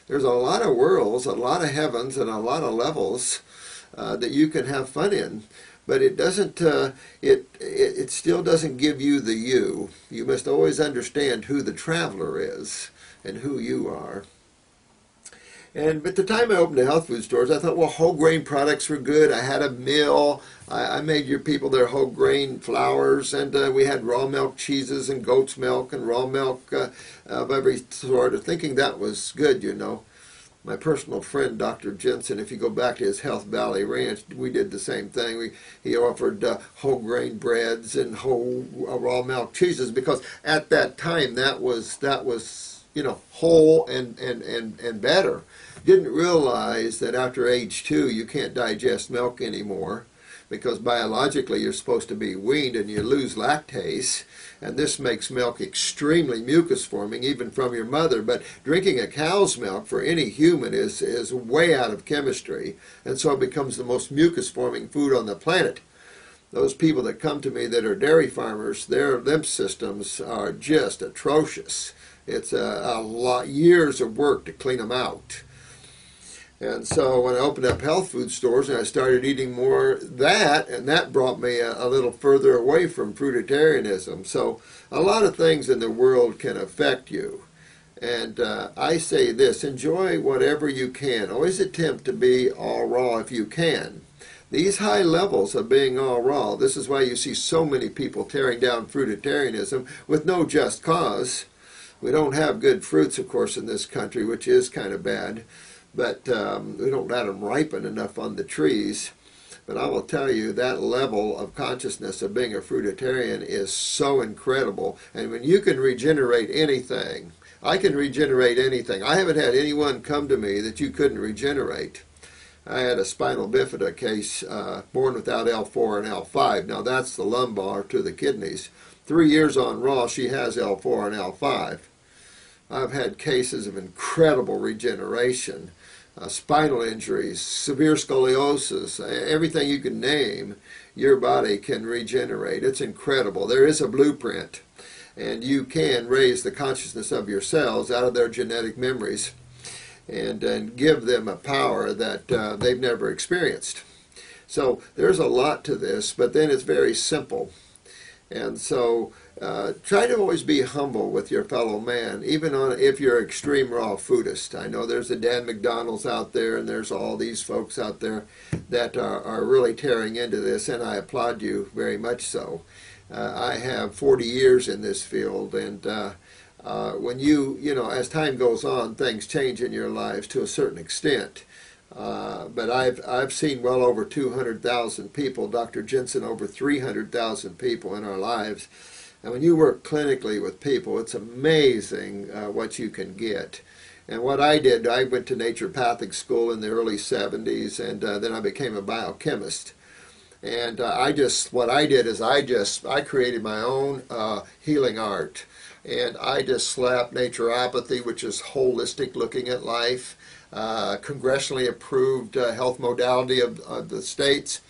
there's a lot of worlds, a lot of heavens, and a lot of levels that you can have fun in. But it doesn't. It still doesn't give you the you. You must always understand who the traveler is and who you are. And at the time I opened the health food stores, I thought, well, whole grain products were good. I had a mill. I made your people their whole grain flours, and we had raw milk cheeses and goat's milk and raw milk of every sort of thinking that was good, you know. My personal friend, Dr. Jensen, if you go back to his Health Valley Ranch, we did the same thing. He offered whole grain breads and whole raw milk cheeses because at that time that was you know, whole and better. Didn't realize that after age 2 you can't digest milk anymore because biologically you're supposed to be weaned and you lose lactase, and this makes milk extremely mucus forming even from your mother. But drinking a cow's milk for any human is way out of chemistry, and so it becomes the most mucus forming food on the planet. Those people that come to me that are dairy farmers, their lymph systems are just atrocious. It's a lot, years of work to clean them out. And so when I opened up health food stores and I started eating more that, and that brought me a little further away from fruitarianism. So a lot of things in the world can affect you. And I say this, enjoy whatever you can. Always attempt to be all raw if you can. These high levels of being all raw, this is why you see so many people tearing down fruitarianism with no just cause. We don't have good fruits, of course, in this country, which is kind of bad. But we don't let them ripen enough on the trees. But I will tell you, that level of consciousness of being a fruitarian is so incredible. And when you can regenerate anything, I can regenerate anything. I haven't had anyone come to me that you couldn't regenerate. I had a spinal bifida case, born without L4 and L5. Now that's the lumbar to the kidneys. 3 years on raw, she has L4 and L5. I've had cases of incredible regeneration, spinal injuries, severe scoliosis, everything you can name, your body can regenerate. It's incredible. There is a blueprint, and you can raise the consciousness of your cells out of their genetic memories and give them a power that they've never experienced. So there's a lot to this, but then it's very simple. And so try to always be humble with your fellow man, even if you're extreme raw foodist. I know there's the Dan McDonald's out there, and there's all these folks out there that are really tearing into this, and I applaud you very much so. I have 40 years in this field, and when you know, as time goes on, things change in your lives to a certain extent. But I've seen well over 200,000 people, Dr. Jensen over 300,000 people in our lives. And when you work clinically with people, it's amazing what you can get. And what I did, I went to naturopathic school in the early 70s, and then I became a biochemist. And what I did is I created my own healing art. And I just slapped naturopathy, which is holistic looking at life, congressionally approved health modality of the states.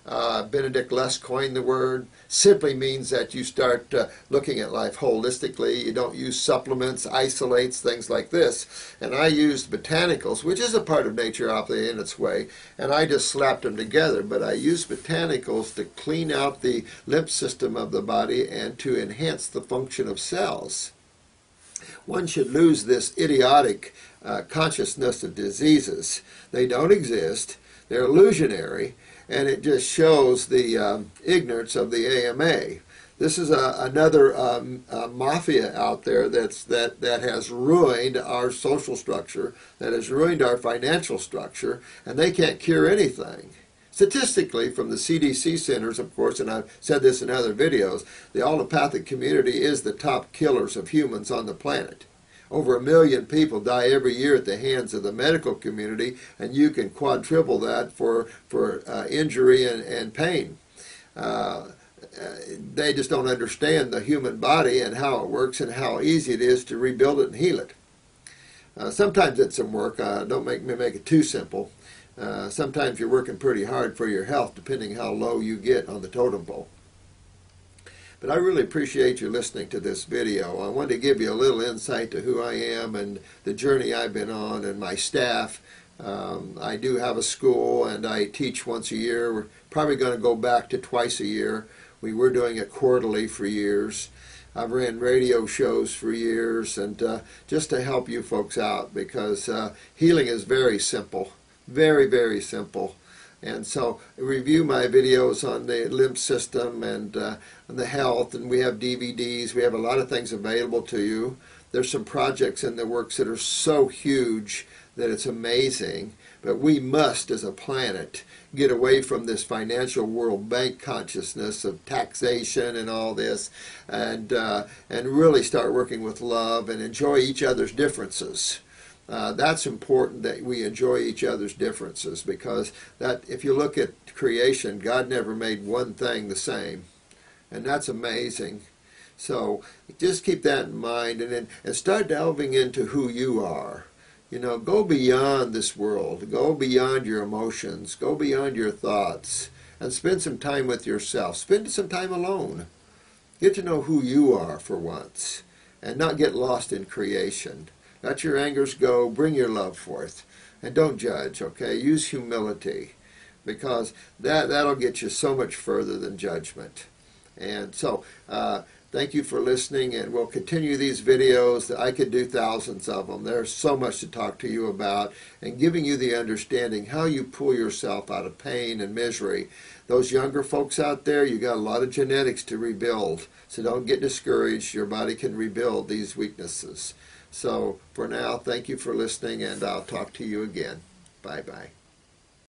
Benedict Less coined the word. Simply means that you start looking at life holistically. You don't use supplements, isolates, things like this. And I used botanicals, which is a part of naturopathy in its way, and I just slapped them together. But I used botanicals to clean out the lymph system of the body and to enhance the function of cells. One should lose this idiotic consciousness of diseases. They don't exist. They're illusionary. And it just shows the ignorance of the AMA. This is another mafia out there that has ruined our social structure, that has ruined our financial structure, and they can't cure anything. Statistically, from the CDC centers, of course, and I've said this in other videos, the allopathic community is the top killers of humans on the planet. Over 1 million people die every year at the hands of the medical community, and you can quadruple that for injury and pain. They just don't understand the human body and how it works and how easy it is to rebuild it and heal it. Sometimes it's some work. Don't make it too simple. Sometimes you're working pretty hard for your health, depending how low you get on the totem pole. But I really appreciate you listening to this video. I wanted to give you a little insight to who I am and the journey I've been on and my staff. I do have a school and I teach once a year. We're probably going to go back to twice a year. We were doing it quarterly for years. I've ran radio shows for years, and just to help you folks out, because healing is very simple, very, very simple. And so review my videos on the lymph system and the health, and we have DVDs. We have a lot of things available to you. There's some projects in the works that are so huge that it's amazing. But we must, as a planet, get away from this financial World Bank consciousness of taxation and all this, and really start working with love and enjoy each other's differences. That's important, that we enjoy each other's differences, because that, if you look at creation, God never made one thing the same, and that's amazing. So just keep that in mind, and start delving into who you are. You know, go beyond this world, go beyond your emotions, go beyond your thoughts, and spend some time with yourself. Spend some time alone. Get to know who you are for once, and not get lost in creation. Let your angers go, bring your love forth, and don't judge, okay? Use humility, because that'll get you so much further than judgment. And so, thank you for listening, and we'll continue these videos. I could do thousands of them. There's so much to talk to you about, and giving you the understanding how you pull yourself out of pain and misery. Those younger folks out there, you got a lot of genetics to rebuild, so don't get discouraged. Your body can rebuild these weaknesses. So for now, thank you for listening, and I'll talk to you again. Bye-bye.